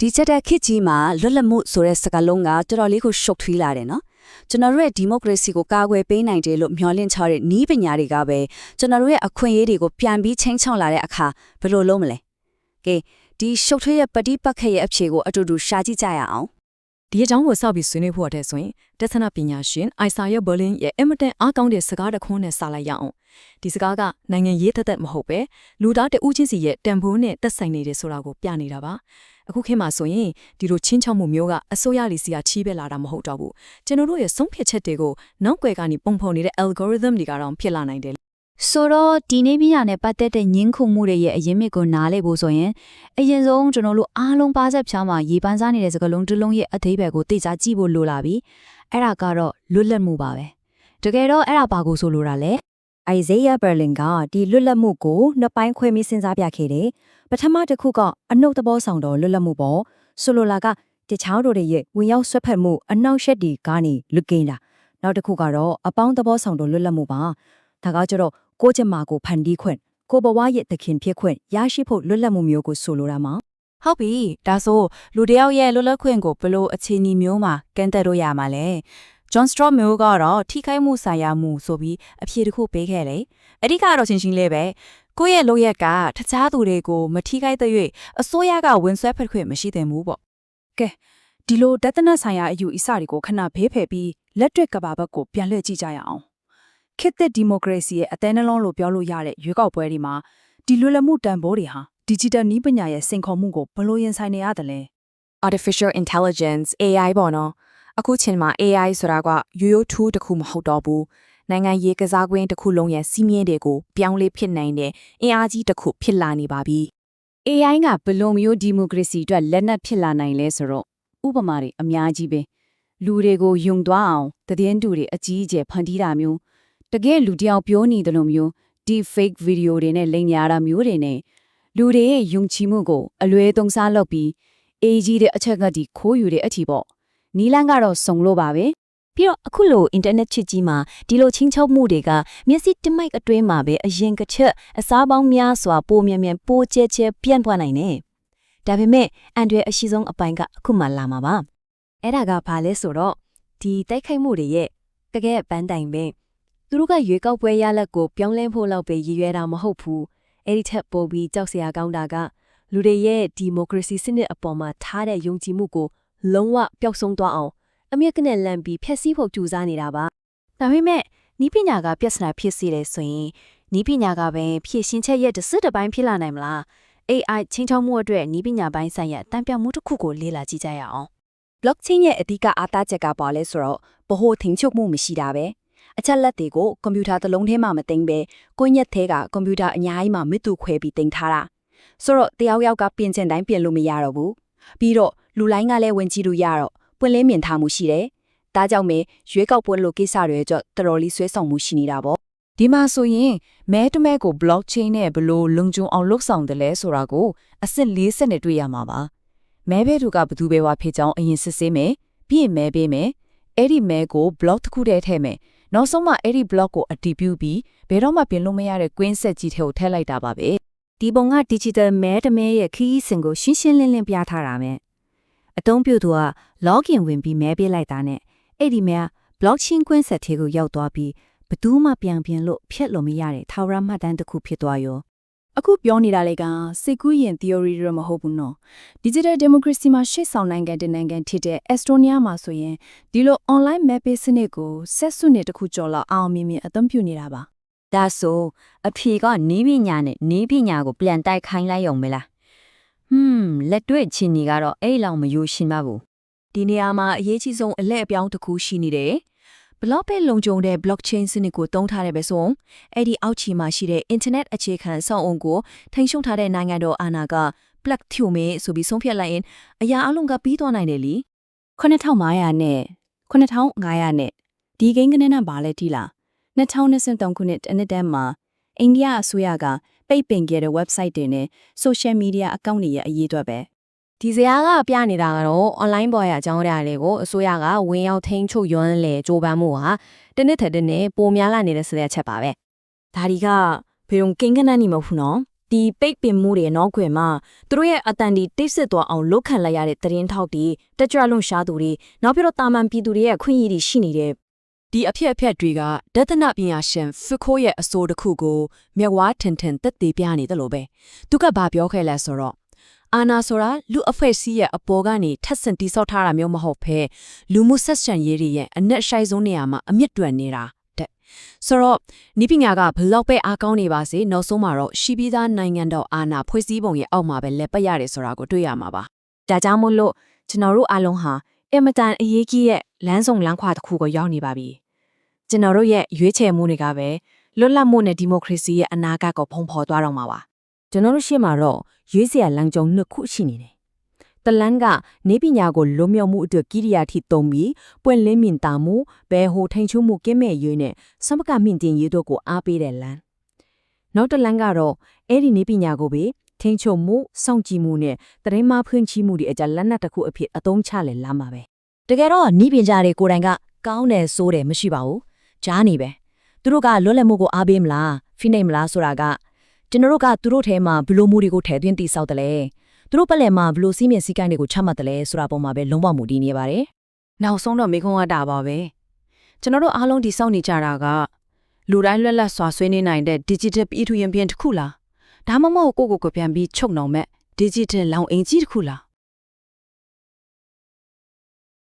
ဒီချက်တဲ့ခေတ်ကြီးမှာလွတ်လပ်မှုဆိုတဲ့စကားလုံးကတော်တော်လေးကိုရှုပ်ထွေးလာတယ်နော်ကျွန်တော်တို့ရဲ့ဒီမိုကရေစီကိုကာကွယ်ပေးနိုင်တယ်လို့မျှော်လင့်ထားတဲ့နည်းပညာတွေကပဲကျွန်တော်တို့ရဲ့အခွင့်အရေးတွေကိုပြန်ပြီးချင်းချောင်းလာတဲ့အခါဘယ်လိုလုပ်မလဲကဲဒီရှုပ်ထွေးရဲ့ပဋိပက္ခရဲ့အဖြေကိုအတူတူရှာကြည့်ကြရအောင်ဒီအကြောင်းကိုစောက်ပြီးဆွေးနွေးဖို့တဲ့ဆိုရင်တက်သနာပညာရှင်အိုင်ဆာယဘော်လင်းရဲ့အင်မတန်အားကောင်းတဲ့စကားတစ်ခွန်းနဲ့စလိုက်ရအောင်ဒီစကားကနိုင်ငံရေးသက်မဟုတ်ပဲလူသားတဦးချင်းစီရဲ့တန်ဖိုးနဲ့သက်ဆိုင်နေတယ်ဆိုတာကိုပြနေတာပါအခုခေတ်မှာဆိုရင်ဒီလိုချင်းချောက်မှုမျိုးကအစိုးရလေးစီကချီးပဲလာတာမဟုတ်တော့ဘူးကျွန်တော်တို့ရဲ့ဆုံးဖြတ်ချက်တွေကိုနောက်ွယ်ကနေပုံဖော်နေတဲ့ algorithm တွေကတော့ဖြစ်လာနိုင်တယ်ဆိုတော့ဒီနေ့ပြရနဲ့ပတ်သက်တဲ့ညင်းခုမှုတွေရဲ့အရင်းမြစ်ကိုနားလည်ဖို့ဆိုရင်အရင်ဆုံးကျွန်တော်တို့အားလုံးပါဆက်ဖြားမှာရေပန်းစားနေတဲ့စကားလုံးတစ်လုံးရဲ့အသေးပဲကိုသိချကြည့်ဖို့လိုလာပြီအဲ့ဒါကတော့လွတ်လပ်မှုပါပဲတကယ်တော့အဲ့ဒါဘာကိုဆိုလိုတာလဲအိုင်ဇေးယာဘာလင်ကဒီလွတ်လပ်မှုကိုနှစ်ပိုင်းခွဲပြီးစဉ်းစားပြခဲ့တယ်ပထမတစ်ခုကအနှုတ်သဘောဆောင်တော့လွတ်လပ်မှုပေါ့ဆိုလိုလာကတခြားတို့ရဲ့ဝင်ရောက်ဆွတ်ဖက်မှုအနောက်ရှက်ဒီကနေလွတ်ကင်းတာနောက်တစ်ခုကတော့အပေါင်းသဘောဆောင်တော့လွတ်လပ်မှုပါဒါကကျတော့ကိုယ့်ချက်မှာကိုဖန်တီးခွင့်ကိုဘဝရဲ့သခင်ဖြစ်ခွင့်ရရှိဖို့လွတ်လပ်မှုမျိုးကိုဆိုလိုတာမှာဟုတ်ပြီဒါဆိုလူတယောက်ရဲ့လွတ်လပ်ခွင့်ကိုဘလို့အခြေအနေမျိုးမှာကန့်သက်လို့ရမှာလဲဂျွန်စထရော့မျိုးကတော့ထိခိုက်မှုဆိုင်ရာမှုဆိုပြီးအဖြေတစ်ခုပေးခဲ့တယ်အဲ့ဒီကတော့ချင်းချင်းလေးပဲကိုယ့်ရဲ့လုပ်ရက်ကတခြားသူတွေကိုမထိခိုက်တဲ့၍အစိုးရကဝင်ဆွဲဖက်ခွင့်မရှိသင့်ဘူးပေါ့ကဲဒီလိုတသနာဆိုင်ရာအယူအဆတွေကိုခဏဘေးဖယ်ပြီးလက်တွေ့ကဘာဘက်ကိုပြန်လှည့်ကြည့်ကြရအောင်ခေတ်သစ်ဒီမိုကရေစီရဲ့အသေးနှလုံးလို့ပြောလို့ရတဲ့ရွေးကောက်ပွဲတွေမှာဒီလွတ်လပ်မှုတန်ဖိုးတွေဟာ digital နည်းပညာရဲ့စိန်ခေါ်မှုကိုဘလို့ရင်ဆိုင်နေရတယ်လဲ artificial intelligence AI ပေါ့နော်အခုချိန်မှာ AI ဆိုတာကရိုးရိုး tool တစ်ခုမဟုတ်တော့ဘူးနိုင်ငံရေးကစားကွင်းတစ်ခုလုံးရဲ့စီးမြင်တွေကိုပြောင်းလဲဖြစ်နိုင်တဲ့အင်အားကြီးတစ်ခုဖြစ်လာနေပါပြီ AI ကဘလို့မျိုးဒီမိုကရေစီအတွက်လက်နက်ဖြစ်လာနိုင်လဲဆိုတော့ဥပမာတွေအများကြီးပဲလူတွေကိုယုံသွားအောင်သတင်းတူတွေအကြီးအကျယ်ဖန်တီးတာမျိုးတကယ်လူတယောက်ပြောနေတယ်လို့မျိုးဒီ fake video တွေနဲ့လိမ်ညာတာမျိုးတွေနဲ့လူတွေရဲ့ယုံကြည်မှုကိုအလွဲသုံးစားလုပ်ပြီးအေးကြီးတဲ့အချက်ကတည်းခိုးယူတဲ့အထီပေါ့နီလန်းကတော့စုံလို့ပါပဲပြီးတော့အခုလိုအင်တာနက်ချစ်ကြီးမှာဒီလိုချင်းချောက်မှုတွေကမျက်စိတမိုက်အတွင်းမှာပဲအရင်ကချက်အစားပေါင်းများစွာပိုမြန်မြန်ပိုကျဲကျဲပြန့်ပွားနိုင်တယ်ဒါပေမဲ့အန်ဒရယ်အရှိဆုံးအပိုင်းကအခုမှလာမှာပါအဲ့ဒါကဘာလဲဆိုတော့ဒီတိုက်ခိုက်မှုတွေရဲ့တကယ်ပန်းတိုင်ပဲသူတို့ကရွေးကောက်ပွဲရလဒ်ကိုပြောင်းလဲဖို့လောက်ပဲရည်ရွယ်တာမဟုတ်ဘူးအဲ့ဒီထက်ပိုပြီးကြောက်စရာကောင်းတာကလူတွေရဲ့ဒီမိုကရေစီစနစ်အပေါ်မှာထားတဲ့ယုံကြည်မှုကိုလုံးဝပျောက်ဆုံးသွားအောင်အမြက်ကနဲ့လန့်ပြီးဖျက်ဆီးဖို့ကြိုးစားနေတာပါဒါပေမဲ့နီးပညာကပြဿနာဖြစ်စေတယ်ဆိုရင်နီးပညာကပဲဖြည့်ရှင်းချက်ရဲ့တစ်စစ်တစ်ပိုင်းဖြစ်လာနိုင်မလား AI ချင်းချောက်မှုအတွက်နီးပညာပိုင်းဆိုင်ရာတန်ပြောင်မှုတစ်ခုကိုလေ့လာကြည့်ကြရအောင် blockchain ရဲ့အဓိကအားသားချက်ကပါလဲဆိုတော့ဗဟိုထိန်းချုပ်မှုမရှိတာပဲအချက်လက်တွေကိုကွန်ပျူတာတစ်လုံးထဲမှာမသိမ်းပဲကိုညက်သေးကကွန်ပျူတာအများကြီးမှာမြစ်တူခွဲပြီးတင်ထားတာဆိုတော့တယောက်ယောက်ကပြင်ချင်တိုင်းပြင်လို့မရတော့ဘူးပြီးတော့လူလိုင်းကလည်းဝင်ကြည့်လို့ရတော့ပွင့်လင်းမြင်ထားမှုရှိတယ်ဒါကြောင့်မဲရွေးကောက်ပွဲလိုကိစ္စတွေကြောင့်တော်တော်လေးဆွဲဆောင်မှုရှိနေတာပေါ့ဒီမှာဆိုရင်မဲတမဲကို blockchain နဲ့ဘလို့လုံခြုံအောင်လုပ်ဆောင်တယ်လဲဆိုတာကိုအဆင့်၄ဆင့်နဲ့တွေ့ရမှာပါမဲဘဲသူကဘသူပဲဝါဖြစ်ကြောင်းအရင်စစ်ဆေးမယ်ပြီးရင်မဲပေးမယ်အဲ့ဒီမဲကို block တစ်ခုတည်းထည့်မယ်နောက်ဆုံးမှအဲ့ဒီ block ကိုအတည်ပြုပြီးဘယ်တော့မှပြင်လို့မရတဲ့ queen set ကြီးထဲကိုထည့်လိုက်တာပါပဲဒီပုံက digital မဲတမဲရဲ့ခီးစဉ်ကိုရှင်းရှင်းလင်းလင်းပြထားတာမယ်အသုံးပြုသူက login ဝင်ပြီးမဲပေးလိုက်တာနဲ့အဲ့ဒီမဲ blockchain ကွင်းဆက်ထဲကိုရောက်သွားပြီးဘယ်သူမှပြန်လို့ဖျက်လို့မရတဲ့ထာဝရမှတ်တမ်းတစ်ခုဖြစ်သွားရောအခုပြောနေတာလေကစိတ်ကူးရင် theory တွေမဟုတ်ဘူးနော် digital democracy မှာရှေ့ဆောင်နိုင်ငံတနိုင်ငံဖြစ်တဲ့ Estonia မှာဆိုရင်ဒီလို online map စနစ်ကိုဆက်စုနှစ်တစ်ခုကျော်လောက်အောင်မြင်အသုံးပြုနေတာပါဒါဆိုအဖြေကနီးပညာနဲ့နီးပညာကိုပြန်တိုက်ခိုင်းလိုက်ရုံပဲလားလက်တွေ့ချင်းကြီးကတော့အဲ့လောက်မယိုရှင်ပါဘူးဒီနေရာမှာအရေးကြီးဆုံးအလဲအပြောင်းတစ်ခုရှိနေတယ်ဘလော့ပဲလုံခြုံတဲ့ blockchain စနစ်ကိုတုံးထားတဲ့ပဲဆိုအဲ့ဒီအောက်ခြေမှာရှိတဲ့ internet အခြေခံစောင့်အုံကိုထိန်းချုပ်ထားတဲ့နိုင်ငံတော်အာဏာက plug ဖြိုမယ်ဆိုပြီးဆုံးဖြတ်လိုက်ရင်အရာအလုံးကပြီးသွားနိုင်တယ်လी9500နဲ့9500နဲ့ဒီကိန်းကနေနဲ့ပါလဲတိလား2023ခုနှစ်တနှစ်တည်းမှာအိန္ဒိယအစိုးရကပိတ်ပင်ခဲ့တဲ့ website တွေနဲ့ social media account တွေရဲ့အရေးအတွက်ပဲဒီဇာတ်ကပြနေတာကတော့ online ပေါ်ရအကြောင်းအရာတွေကိုအစိုးရကဝင်ရောက်ထိန်းချုပ်ရွန်းလေကြိုးပမ်းမှုဟာတနစ်ထက်တနေ့ပိုများလာနေတဲ့ဆိုတဲ့အချက်ပါပဲဒါဒီကဘယ်ုံကိန်းကနန်းနေမဟုတ်ဘူးနော် ဒီပိတ်ပင်မှုတွေနောက်ခွင်မှာသူတို့ရဲ့အတန်ဒီတိတ်စစ်သွားအောင်လုပ်ခံလိုက်ရတဲ့သတင်းထောက်တွေတက်ကြွလွန်ရှားသူတွေနောက်ပြီးတော့တာမန်ပြည်သူတွေရဲ့အခွင့်အရေးတွေရှိနေတဲ့ ဒီအဖြစ်အပျက်တွေကဒသနပညာရှင်ဖီခိုရဲ့အဆိုတစ်ခုကိုမြက်ဝါထင်ထင်သက်သေပြနေတယ်လို့ပဲသူကဘာပြောခဲ့လဲဆိုတော့အာနာဆိုတာလူအဖွဲ့အစည်းရဲ့အပေါ်ကနေထပ်ဆင့်တိဆောက်ထားတာမျိုးမဟုတ်ဘဲလူမှုဆက်ဆံရေးတွေရဲ့အနက်ရှိုက်ဆုံးနေရာမှာအမြင့်တွယ်နေတာတဲ့ဆိုတော့နိပညာကဘလောက်ပဲအားကောင်းနေပါစေနောက်ဆုံးမှာတော့ရှိပြီးသားနိုင်ငံတော်အာဏာဖွဲ့စည်းပုံရဲ့အောက်မှာပဲလက်ပတ်ရတယ်ဆိုတာကိုတွေ့ရမှာပါ ဒါကြောင့်မို့လို့ကျွန်တော်တို့အားလုံးဟာအင်မတန်အရေးကြီးတဲ့လမ်းဆောင်လမ်းခွာတစ်ခုကိုရောက်နေပါပြီကျွန်တော်တို့ရဲ့ရွေးချယ်မှုတွေကပဲလွတ်လပ်မှုနဲ့ဒီမိုကရေစီရဲ့အနာဂတ်ကိုဖုံးဖော်သွားတော့မှာပါ ကျွန်တော်တို့ရှေ့မှာတော့ရွေးစရာလမ်းကြောင်းနှစ်ခုရှိနေတယ်တလန်းကနေပညာကိုလွတ်မြောက်မှုအတွက်ကိရိယာထိသုံးပြီးပွင့်လင်းမြင်သာမှုဘယ်ဟိုထိန်ချုံမှုကင်းမဲ့ရေးနဲ့စမကမြင့်တင်ရေးတို့ကိုအားပေးတဲ့လမ်းနောက်တလန်းကတော့အဲ့ဒီနေပညာကိုပဲထိန်ချုံမှုစောင့်ကြည့်မှုနဲ့တရင်မဖွင့်ချမှုတွေအကြလက်နက်တစ်ခုအဖြစ်အသုံးချလဲလမ်းပါပဲတကယ်တော့နေပညာတွေကိုယ်တိုင်ကကောင်းတယ်ဆိုတယ်မရှိပါဘူးကြားနေပဲသူတို့ကလွတ်လပ်မှုကိုအားပေးမလားဖိနှိပ်မလားဆိုတာကကျွန်တော်တို့ကသူတို့ထဲမှာဘလို့မှုတွေကိုထည့်သွင်းတိစောက်တယ်လဲသူတို့ပတ်လည်မှာဘလို့စီးမြင်စည်းကမ်းတွေကိုချမှတ်တယ်လဲဆိုတာပေါ်မှာပဲလုံးဝမူတည်နေပါတယ် နောက်ဆုံးတော့မေခွန်းကတာပါပဲကျွန်တော်တို့အားလုံးဒီစောင့်နေကြတာကလူတိုင်းလွတ်လပ်စွာဆွေးနွေးနိုင်တဲ့ digital ပြည်ထူရင်ပြင်တစ်ခုလားဒါမှမဟုတ်ကိုယ့်ကိုယ်ကိုပြန်ပြီးချုပ်နှောင်မဲ့ digital လောင်အင်ကြီးတစ်ခုလား